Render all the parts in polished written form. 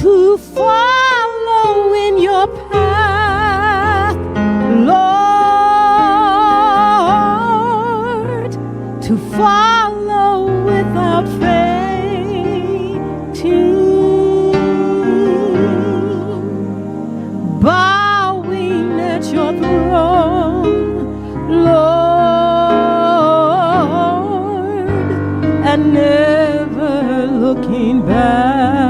to follow in your path, Lord, to follow without fainting, bowing at your throne, Lord, and never looking back.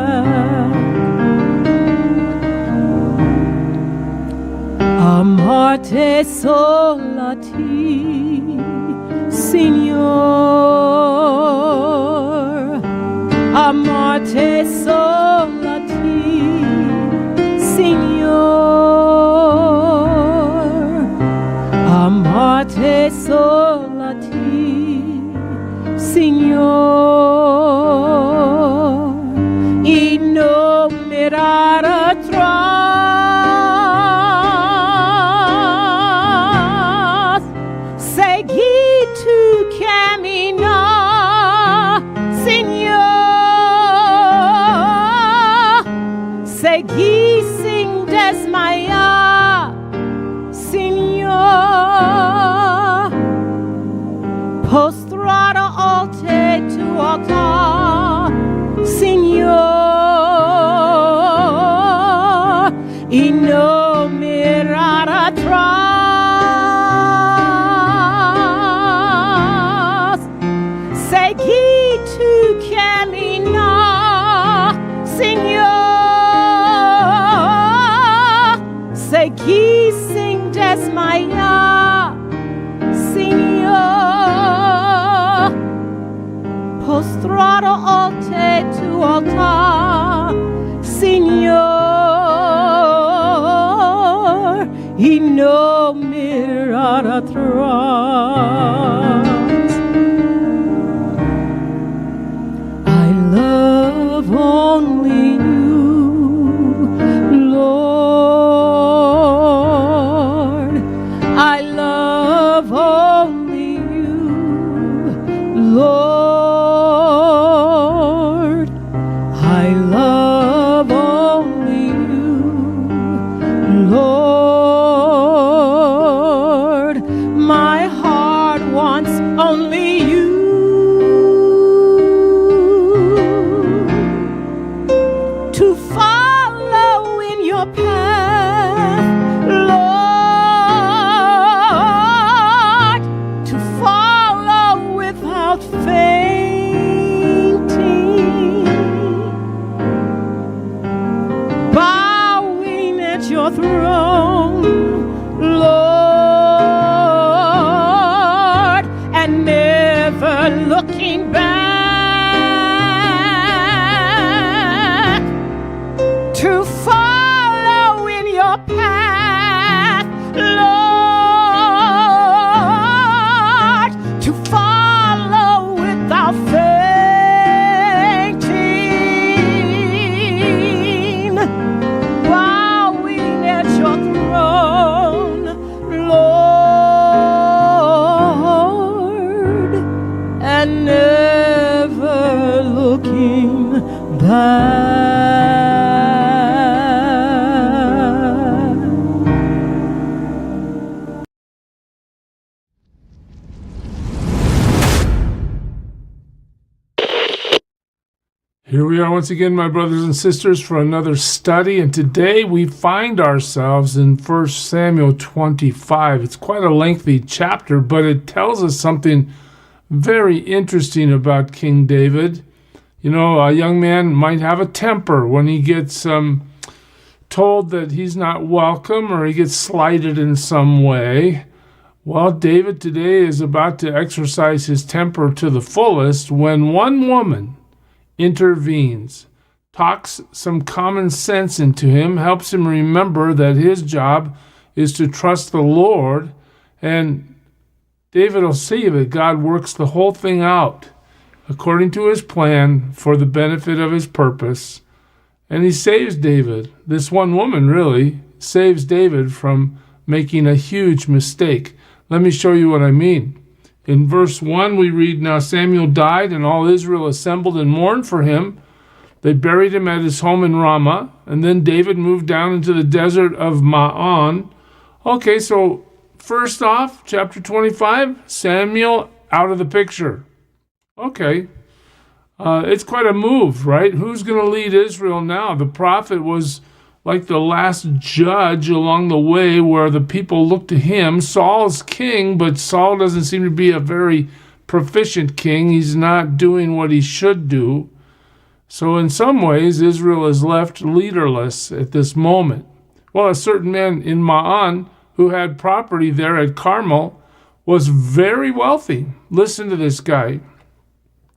Amarte solo a ti, Signor. Amarte solo a ti, Signor. Amarte solo a ti, Signor. Y no mirar atrás, seguir tu camino, Señor. Seguir sin desmayar, Señor. Postrado ante tu altar, Señor, y no mirar atrás. Seguir tu camino, Señor. Seguir sin desmayar, Señor. Postrado ante tu altar, Señor, y no mirar atrás. I love only you, Lord. I love only you, Lord. I love only you, Lord. My heart wants only you. To follow in your path, Lord. To follow without fainting, bowing at your throne, Lord, and never looking back. To follow in your path, Lord, to follow without fainting, bowing at your throne, Lord, and never looking back. Here we are once again, my brothers and sisters, for another study, and today we find ourselves in 1 Samuel 25. It's quite a lengthy chapter, but it tells us something very interesting about King David. You know, a young man might have a temper when he gets told that he's not welcome or he gets slighted in some way. Well, David today is about to exercise his temper to the fullest when one woman intervenes, talks some common sense into him, helps him remember that his job is to trust the Lord, and David will see that God works the whole thing out according to his plan for the benefit of his purpose, and he saves David. This one woman really saves David from making a huge mistake. Let me show you what I mean. In verse 1, we read, "Now Samuel died, and all Israel assembled and mourned for him. They buried him at his home in Ramah, and then David moved down into the desert of Maon. Okay, so first off, chapter 25, Samuel out of the picture. Okay, it's quite a move, right? Who's going to lead Israel now? The prophet was like the last judge along the way where the people look to him. Saul's king, but Saul doesn't seem to be a very proficient king. He's not doing what he should do. So in some ways, Israel is left leaderless at this moment. Well, a certain man in Maon who had property there at Carmel was very wealthy. Listen to this guy.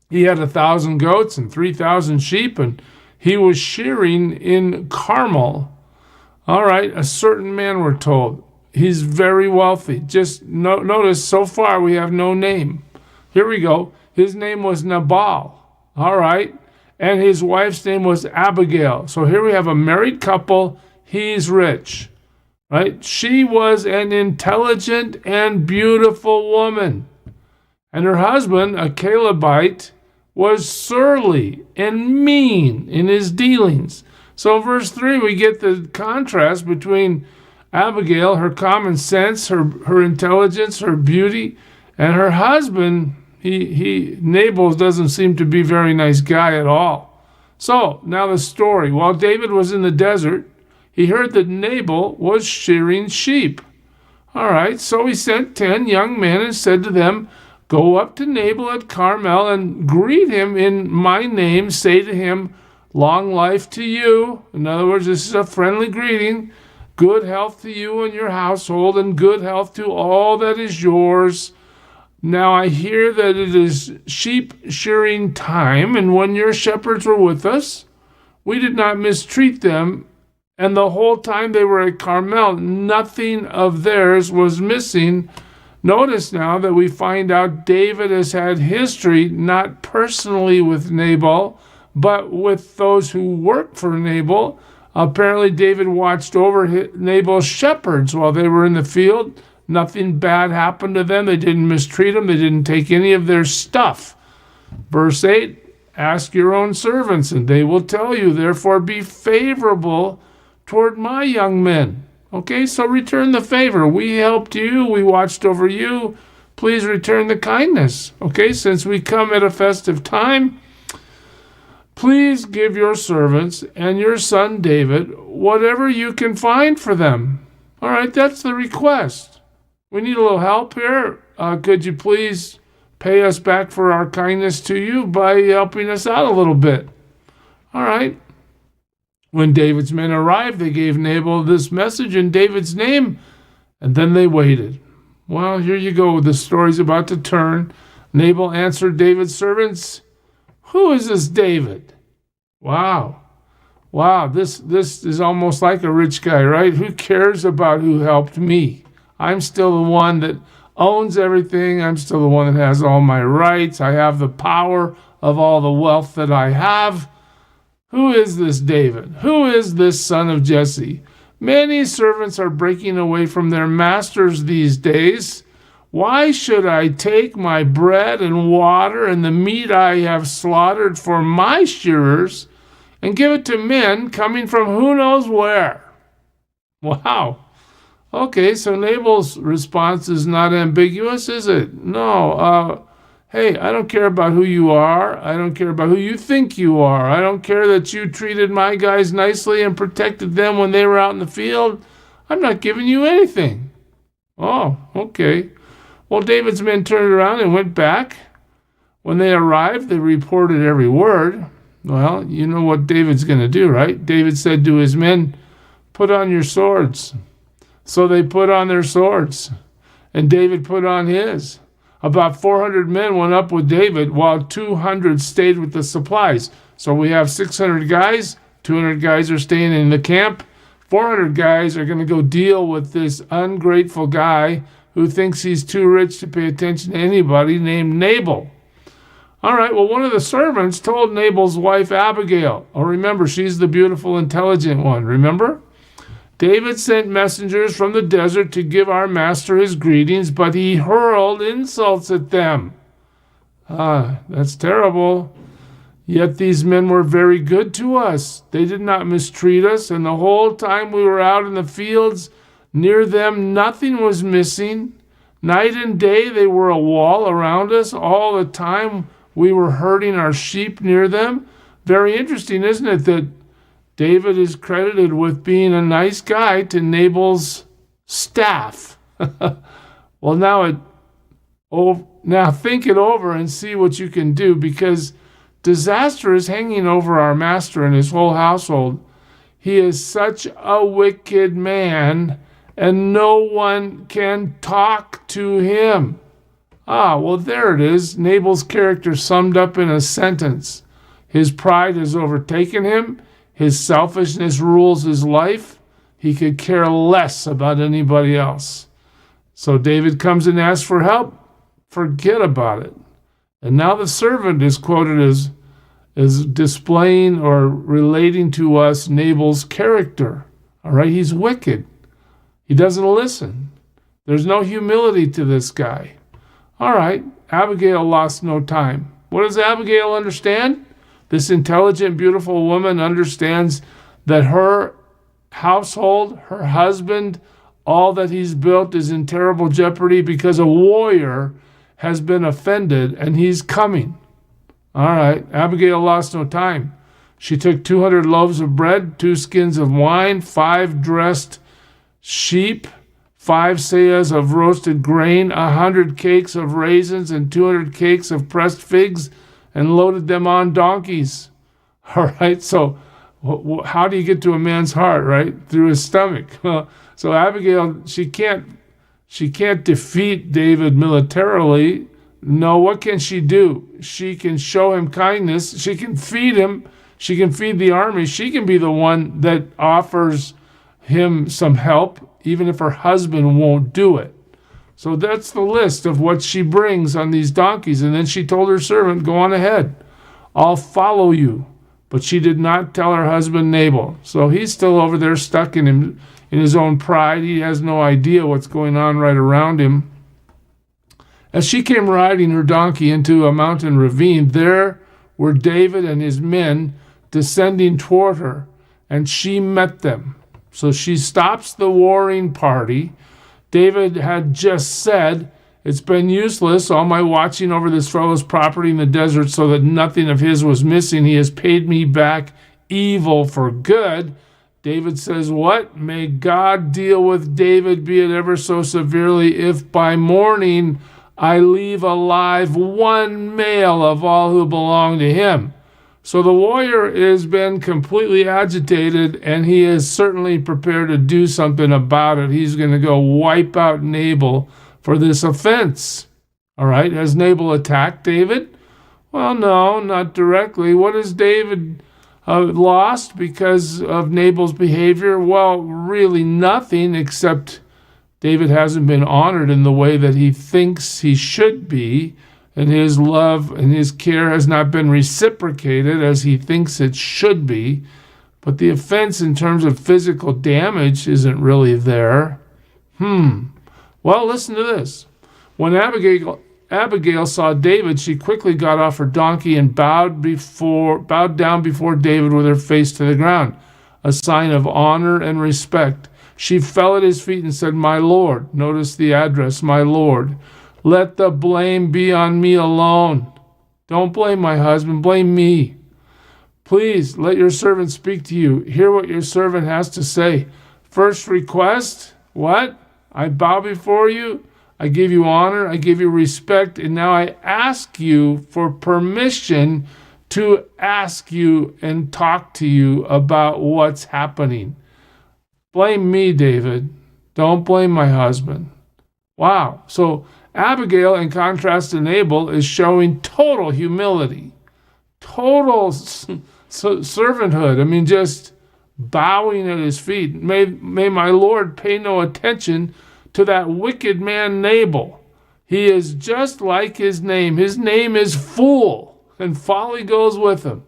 He had 1,000 goats and 3,000 sheep, and he was shearing in Carmel. All right, a certain man, we're told. He's very wealthy. Just notice, so far we have no name. Here we go. His name was Nabal. All right. And his wife's name was Abigail. So here we have a married couple. He's rich. Right? She was an intelligent and beautiful woman. And her husband, a Calebite, was surly and mean in his dealings. So in verse 3, we get the contrast between Abigail, her common sense, her intelligence, her beauty, and her husband. Nabal doesn't seem to be a very nice guy at all. So now the story. While David was in the desert, he heard that Nabal was shearing sheep. All right, so he sent 10 young men and said to them, "Go up to Nabal at Carmel and greet him in my name. Say to him, 'Long life to you.'" In other words, this is a friendly greeting. "Good health to you and your household, and good health to all that is yours. Now I hear that it is sheep shearing time, and when your shepherds were with us, we did not mistreat them, and the whole time they were at Carmel, nothing of theirs was missing." Notice now that we find out David has had history, not personally with Nabal, but with those who work for Nabal. Apparently David watched over Nabal's shepherds while they were in the field. Nothing bad happened to them. They didn't mistreat them. They didn't take any of their stuff. Verse 8, "Ask your own servants, and they will tell you. Therefore be favorable toward my young men." Okay, so return the favor. We helped you. We watched over you. Please return the kindness. Okay, since we come at a festive time, please give your servants and your son David whatever you can find for them. All right, that's the request. We need a little help here. Could you please pay us back for our kindness to you by helping us out a little bit? All right. When David's men arrived, they gave Nabal this message in David's name, and then they waited. Well, here you go. The story's about to turn. Nabal answered David's servants, "Who is this David?" Wow, this is almost like a rich guy, right? Who cares about who helped me? I'm still the one that owns everything. I'm still the one that has all my rights. I have the power of all the wealth that I have. Who is this David? Who is this son of Jesse? Many servants are breaking away from their masters these days. Why should I take my bread and water and the meat I have slaughtered for my shearers and give it to men coming from who knows where? Wow. Okay, so Nabal's response is not ambiguous, is it? No. Hey, I don't care about who you are. I don't care about who you think you are. I don't care that you treated my guys nicely and protected them when they were out in the field. I'm not giving you anything. Oh, okay. Well, David's men turned around and went back. When they arrived, they reported every word. Well, you know what David's going to do, right? David said to his men, "Put on your swords." So they put on their swords, and David put on his. About 400 men went up with David, while 200 stayed with the supplies. So we have 600 guys, 200 guys are staying in the camp. 400 guys are going to go deal with this ungrateful guy who thinks he's too rich to pay attention to anybody, named Nabal. All right, well, one of the servants told Nabal's wife, Abigail. Oh, remember, she's the beautiful, intelligent one, remember? David sent messengers from the desert to give our master his greetings, but he hurled insults at them. That's terrible. Yet these men were very good to us. They did not mistreat us, and the whole time we were out in the fields near them, nothing was missing. Night and day they were a wall around us. All the time we were herding our sheep near them. Very interesting, isn't it, that David is credited with being a nice guy to Nabal's staff. Well, now think it over and see what you can do, because disaster is hanging over our master and his whole household. He is such a wicked man, and no one can talk to him. Well, there it is. Nabal's character summed up in a sentence. His pride has overtaken him. His selfishness rules his life. He could care less about anybody else. So David comes and asks for help. Forget about it. And now the servant is quoted as displaying or relating to us Nabal's character. All right, he's wicked. He doesn't listen. There's no humility to this guy. All right, Abigail lost no time. What does Abigail understand? This intelligent, beautiful woman understands that her household, her husband, all that he's built is in terrible jeopardy because a warrior has been offended and he's coming. All right, Abigail lost no time. She took 200 loaves of bread, 2 skins of wine, 5 dressed sheep, 5 seahs of roasted grain, 100 cakes of raisins, and 200 cakes of pressed figs, and loaded them on donkeys. All right, so how do you get to a man's heart, right? Through his stomach. So Abigail, she can't defeat David militarily. No, what can she do? She can show him kindness. She can feed him. She can feed the army. She can be the one that offers him some help, even if her husband won't do it. So that's the list of what she brings on these donkeys. And then she told her servant, go on ahead. I'll follow you. But she did not tell her husband Nabal. So he's still over there stuck in his own pride. He has no idea what's going on right around him. As she came riding her donkey into a mountain ravine, there were David and his men descending toward her, and she met them. So she stops the warring party. David had just said, it's been useless, all my watching over this fellow's property in the desert so that nothing of his was missing. He has paid me back evil for good. David says, what? May God deal with David, be it ever so severely, if by morning I leave alive 1 male of all who belong to him. So the warrior has been completely agitated, and he is certainly prepared to do something about it. He's going to go wipe out Nabal for this offense. All right, has Nabal attacked David? Well, no, not directly. What has David lost because of Nabal's behavior? Well, really nothing, except David hasn't been honored in the way that he thinks he should be, and his love and his care has not been reciprocated as he thinks it should be. But the offense in terms of physical damage isn't really there. Well, listen to this. When Abigail saw David, she quickly got off her donkey and bowed down before David with her face to the ground, a sign of honor and respect. She fell at his feet and said, my Lord. Notice the address, my Lord. Let the blame be on me alone. Don't blame my husband, blame me. Please let your servant speak to you. Hear what your servant has to say. First request, what? I bow before you. I give you honor. I give you respect. And now I ask you for permission to ask you and talk to you about what's happening. Blame me, David. Don't blame my husband. Wow. So Abigail, in contrast to Nabal, is showing total humility, total servanthood. I mean, just bowing at his feet. May my Lord pay no attention to that wicked man Nabal. He is just like his name. His name is Fool, and folly goes with him.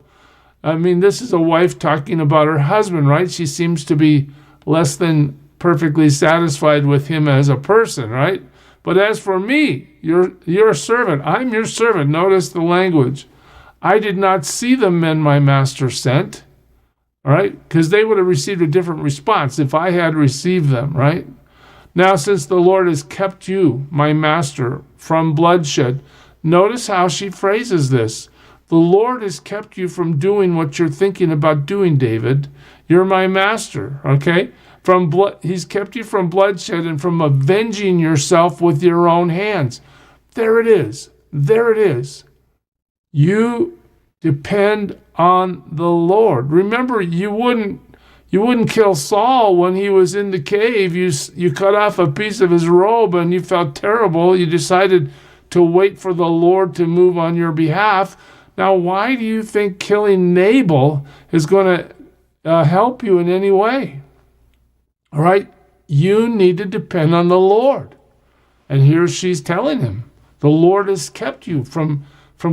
I mean, this is a wife talking about her husband, right? She seems to be less than perfectly satisfied with him as a person, right? But as for me, your servant, I'm your servant. Notice the language. I did not see the men my master sent. All right? Because they would have received a different response if I had received them, right? Now, since the Lord has kept you, my master, from bloodshed, notice how she phrases this. The Lord has kept you from doing what you're thinking about doing, David. You're my master, okay? He's kept you from bloodshed and from avenging yourself with your own hands. There it is. There it is. You depend on the Lord. Remember, you wouldn't kill Saul when he was in the cave. You cut off a piece of his robe and you felt terrible. You decided to wait for the Lord to move on your behalf. Now, why do you think killing Nabal is going to help you in any way? All right? You need to depend on the Lord. And here she's telling him, the Lord has kept you from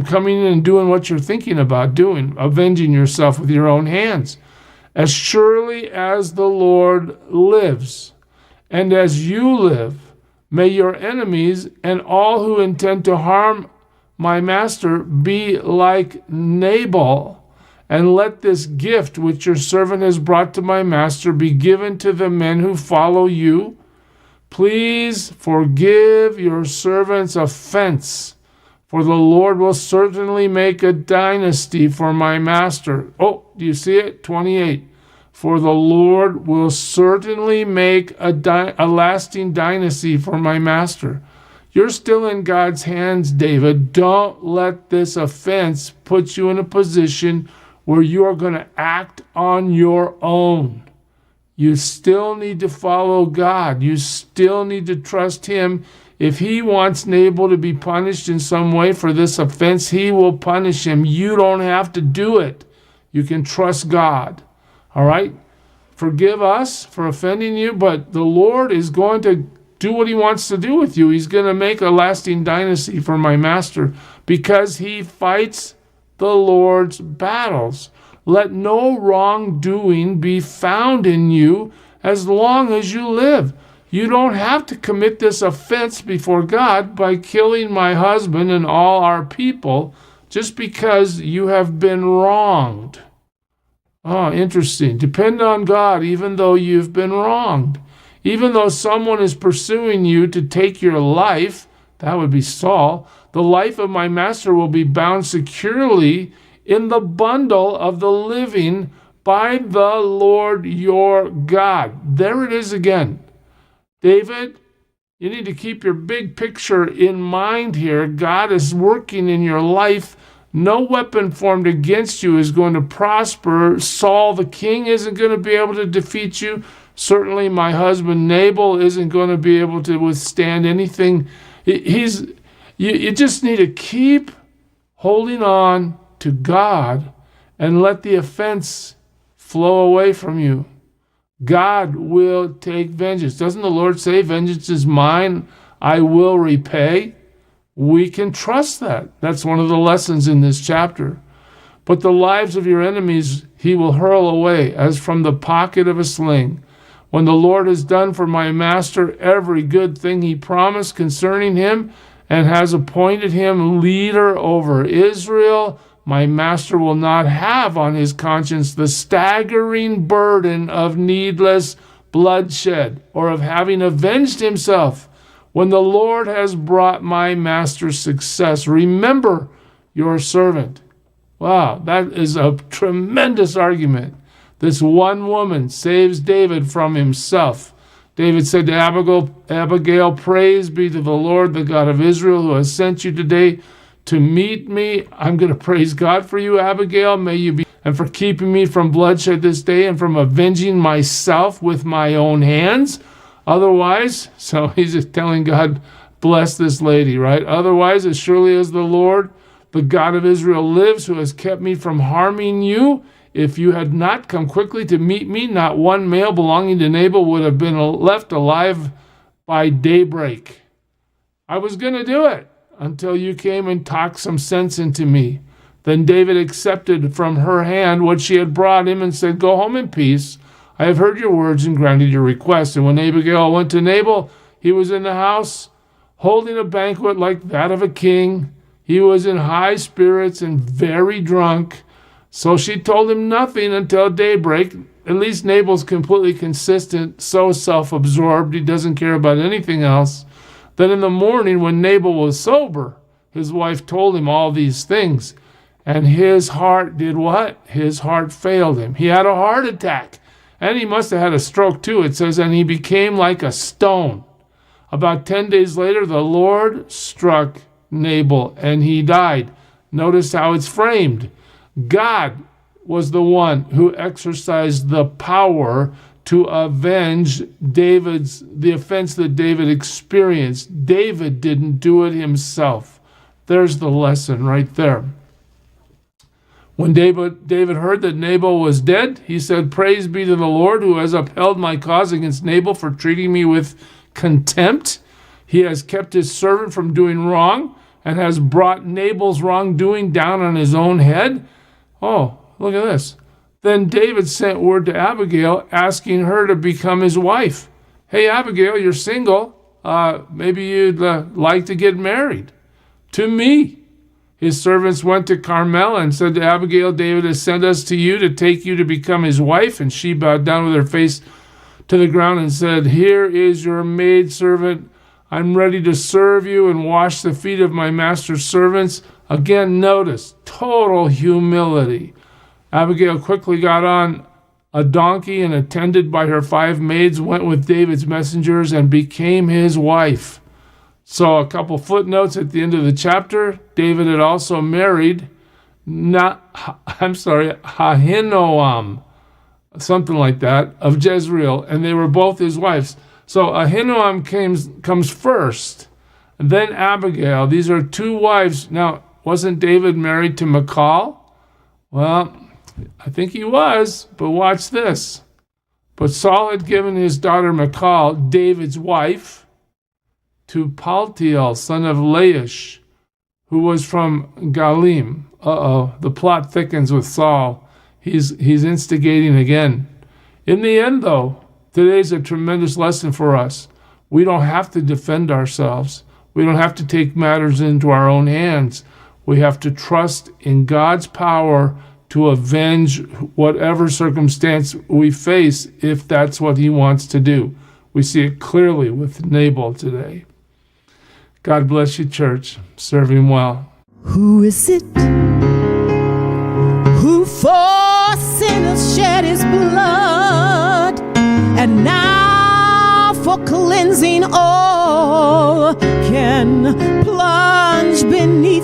coming in and doing what you're thinking about doing, avenging yourself with your own hands. As surely as the Lord lives, and as you live, may your enemies and all who intend to harm my master be like Nabal, and let this gift which your servant has brought to my master be given to the men who follow you. Please forgive your servant's offense, for the Lord will certainly make a dynasty for my master. Oh, do you see it? 28. For the Lord will certainly make a lasting dynasty for my master. You're still in God's hands, David. Don't let this offense put you in a position where you are going to act on your own. You still need to follow God. You still need to trust him. If he wants Nabal to be punished in some way for this offense, he will punish him. You don't have to do it. You can trust God. All right? Forgive us for offending you, but the Lord is going to do what he wants to do with you. He's going to make a lasting dynasty for my master because he fights the Lord's battles. Let no wrongdoing be found in you as long as you live. You don't have to commit this offense before God by killing my husband and all our people just because you have been wronged. Oh, interesting. Depend on God even though you've been wronged. Even though someone is pursuing you to take your life, that would be Saul, the life of my master will be bound securely in the bundle of the living by the Lord your God. There it is again. David, you need to keep your big picture in mind here. God is working in your life. No weapon formed against you is going to prosper. Saul the king isn't going to be able to defeat you. Certainly my husband Nabal isn't going to be able to withstand anything. You just need to keep holding on to God and let the offense flow away from you. God will take vengeance. Doesn't the Lord say, vengeance is mine, I will repay? We can trust that. That's one of the lessons in this chapter. But the lives of your enemies he will hurl away as from the pocket of a sling. When the Lord has done for my master every good thing he promised concerning him and has appointed him leader over Israel, my master will not have on his conscience the staggering burden of needless bloodshed or of having avenged himself. When the Lord has brought my master success, remember your servant. Wow, that is a tremendous argument. This one woman saves David from himself. David said to Abigail, praise be to the Lord, the God of Israel, who has sent you today to meet me. I'm going to praise God for you, Abigail. May you be, and for keeping me from bloodshed this day and from avenging myself with my own hands. Otherwise, so he's just telling God, bless this lady, right? Otherwise, as surely as the Lord, the God of Israel lives, who has kept me from harming you, if you had not come quickly to meet me, not one male belonging to Nabal would have been left alive by daybreak. I was going to do it until you came and talked some sense into me. Then David accepted from her hand what she had brought him and said, go home in peace. I have heard your words and granted your request. And when Abigail went to Nabal, he was in the house holding a banquet like that of a king. He was in high spirits and very drunk. So she told him nothing until daybreak. At least Nabal's completely consistent, so self-absorbed, he doesn't care about anything else. Then in the morning, when Nabal was sober, his wife told him all these things. And his heart did what? His heart failed him. He had a heart attack. And he must have had a stroke too. It says, and he became like a stone. About 10 days later, the Lord struck Nabal and he died. Notice how it's framed. God was the one who exercised the power to avenge the offense that David experienced. David didn't do it himself. There's the lesson right there. When David heard that Nabal was dead, he said, "Praise be to the Lord who has upheld my cause against Nabal for treating me with contempt. He has kept his servant from doing wrong and has brought Nabal's wrongdoing down on his own head." Oh, look at this. Then David sent word to Abigail asking her to become his wife. "Hey, Abigail, you're single. Maybe you'd like to get married to me." His servants went to Carmel and said to Abigail, "David has sent us to you to take you to become his wife." And she bowed down with her face to the ground and said, "Here is your maidservant. I'm ready to serve you and wash the feet of my master's servants." Again, notice, total humility. Abigail quickly got on a donkey and, attended by her 5 maids, went with David's messengers and became his wife. So a couple footnotes at the end of the chapter. David had also married, Ahinoam, something like that, of Jezreel, and they were both his wives. So Ahinoam comes first, and then Abigail. These are 2 wives. Now, wasn't David married to Michal? Well, I think he was, but watch this. But Saul had given his daughter Michal, David's wife, to Paltiel, son of Laish, who was from Galim. The plot thickens with Saul. He's instigating again. In the end, though, today's a tremendous lesson for us. We don't have to defend ourselves. We don't have to take matters into our own hands. We have to trust in God's power to avenge whatever circumstance we face, if that's what he wants to do. We see it clearly with Nabal today. God bless you, church. Serve him well. Who is it who for sinners shed his blood, and now for cleansing all can plunge beneath